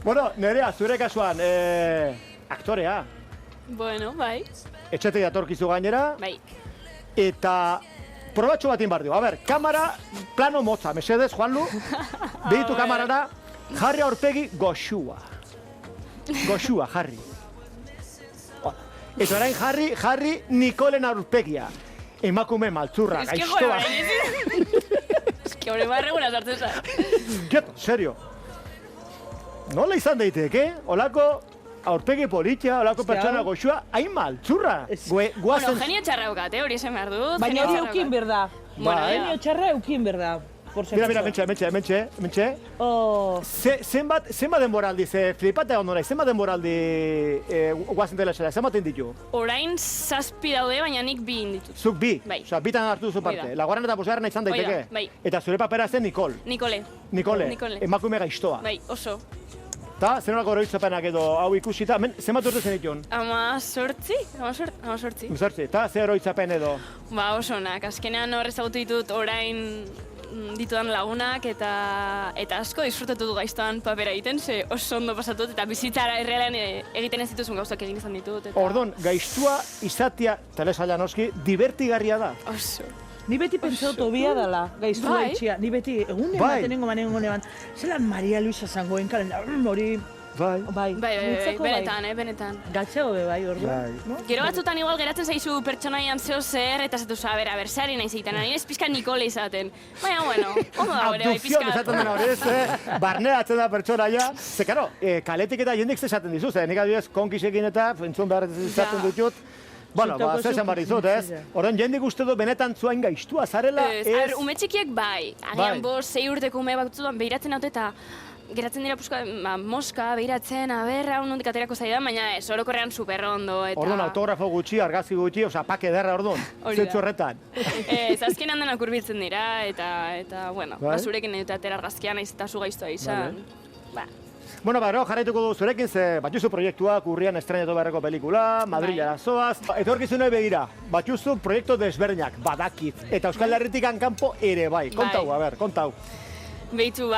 Bueno, Nerea, zure kasuan, aktorea. Bueno, bai. Etxetik datorkizu gainera. Bai. Eta probatxo bat inbar dio. A ber, kamara, plano motza, mesedez, Juanlu. Behitu kamarara, jarri aurpegi goxua. Goxua, jarri. Eta orain jarri Nikolen aurpegia. Emakume maltzurra, gaiztoa. Ez que hori barreguna sartzen za. Quieto, serio. Nola izan daiteke, olako aurpegi politia, olako pertsona goxua, hain maltzurra. Bueno, genio txarra eukat, hori esan behar dut. Baina hori eukin berda. Genio txarra eukin berda. Mira, mentxe. Zenbat denboraldi, flipate egon nora, zenbat denboraldi guazen telesera, zenbat ditu? Orain 7 daude, baina nik 2 inditut. Zuk 2? Bai. Osa, bitan hartu duzu parte. Lagoaren eta bosgarren izan daiteke? Bai. Eta zure papera zen Nikole. Nikole, emakume gaiztoa. Bai, oso. Eta, zer nolako oroitzapenak edo hau ikusita, zenbat urte zen ditun? 18. Eta, zer oroitzapen edo? Ba, oso onak. Azkenean hor ezagutu ditut orain ditudan lagunak eta asko disfrutatu du gaiztoan papera egiten, ze oso ondo pasatut eta bizitzara errealean egiten ez dituzun gauzak egin izan ditut. Ordon, gaiztua izatea, telesailan noski, divertigarria da. Oso. Ni beti pentsatu obia dela, gaiztua itxia. Ni beti, egunen batenengo manengo neban, zelan Maria Luisa zangoen kalen, hori... Bai, benetan. Gatxego be bai, ordu. Gero batzutan igual geratzen zaizu pertsonaian zeo zer, eta zatu za, ber, zehari nahi zeiten, nahi ez pizka Nikole izaten. Baina, bueno, ondo da hori, bai, pizka... Abdukzion esaten dena hori ez, barneratzen da pertsonaia. Ze, karo, kaletik eta jendik zesaten dizu, ze, nik adibidez konkisekin eta entzun behar izaten ditut. Bueno, ba, zesan barri zut, ez? Horren, jendik uste du benetan zuain gaiztua zarela, ez... Ume txikiek bai, agian 6 urteko ume batzutan behiratzen haute eta geratzen dira puska, moska, behiratzen, aberra, nondik aterako zaidan, baina ez, orokorrean super ondo eta... Orduan, autografo gutxi, argazki gutxi, oza, pake derra orduan, zentzu horretan. Azkenean denak urbiltzen dira, eta, bueno, zurekin nahi dute atera argazkian, naiz eta zu gaiztoa izan. Bueno, bero, jarraituko du zurekin, ze batxuzu proiektuak urrian estrenatu beharreko pelikula, Madrilera zoaz. Etorkizunei begira, batxuzu proiektu desberdinak, badakit, eta Euskal Herritik kanpo ere bai. Kontau, a ber, kontau. Beitu,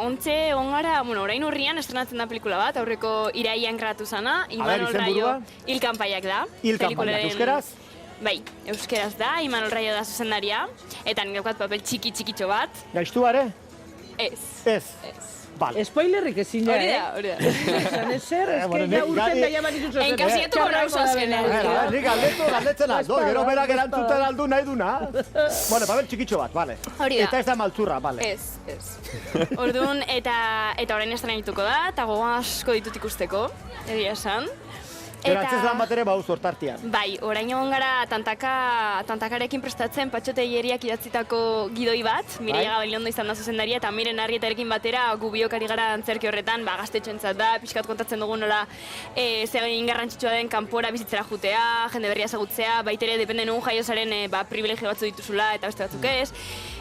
ontxe, ongara, bueno, orain urrian estrenatzen da pelikula bat, aurreko iraian grabatu zana, Imanol Raio Hilkanpaiak da. Hilkanpaiak, euskeraz? Bai, euskeraz da, Imanol Raio da zuzendaria, eta nire daukat papel txikitxo bat. Gaiztuare? Ez. Spoilerrik ezin da, Hori da. Esan ezer, ja urten daia manituz ezer. Enkasietuko rauza azkenean. Nik galdetzen aldo, gero berak erantzuten aldu nahi duna. Bueno, papel txikitxo bat, bale. Hori da. Eta ez da maltzurra, bale. Ez. Orduan, eta orain estrenatuko da, eta gogo asko ditut ikusteko, egia esan. Gero antzez lan bat ere bauz hortartian. Bai, orain egon gara tantakarekin prestatzen Patxote Ieriak idatzitako gidoi bat, Mireia Gabilondo izan da zuzendaria, eta Miren Arrietarekin batera gu biok ari gara antzerki horretan, gaztetxoentzat da, pixkat kontatzen dugu nola zegin garrantzitsua den kanpora bizitzera jutea, jende berria ezagutzea, baitere dependen egun jaiozaren privilegio batzu dituzula eta beste batzuk ez,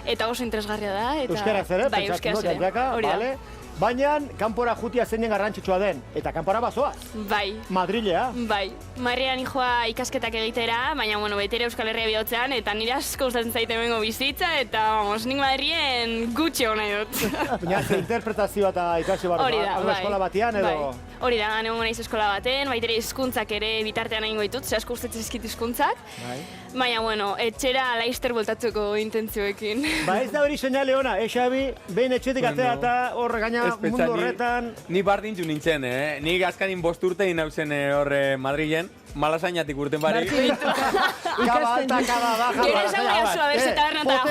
eta oso interesgarria da. Euskaraz ere, pentsatzen dut, bale? Baina, kanpora jutia zeinen garrantzitsua den, eta kanpora bazoaz. Bai. Madrilea. Bai. Madrilean joa ikasketak egitera, baina, bueno, betere Euskal Herria bihotzean, eta nire asko gustatzen zaite hemengo bizitza, eta, vamos, nik Madrilen gutxi hona dut. Baina, ze interpretazioa eta ikasi barra, bai. Eskola batean edo... Hori da, egongo naiz eskola baten, baitere hizkuntzak ere bitartean egingo ditut, ze asko gustatzen zaizkit hizkuntzak. Baina, bueno, etxera laister voltatzeko intentzioekin. Ba ez da hori seinale ona, Xabi, behin etxetik atzea eta hor gaina mundu horretan... Ni bardintzu nintzen, Ni azkanin 5 urte inauzen hor Madrilen, Malasainatik urten barik. Kaba alta, kaba baja, Gero esan gaiazu, a ber, ze taberna eta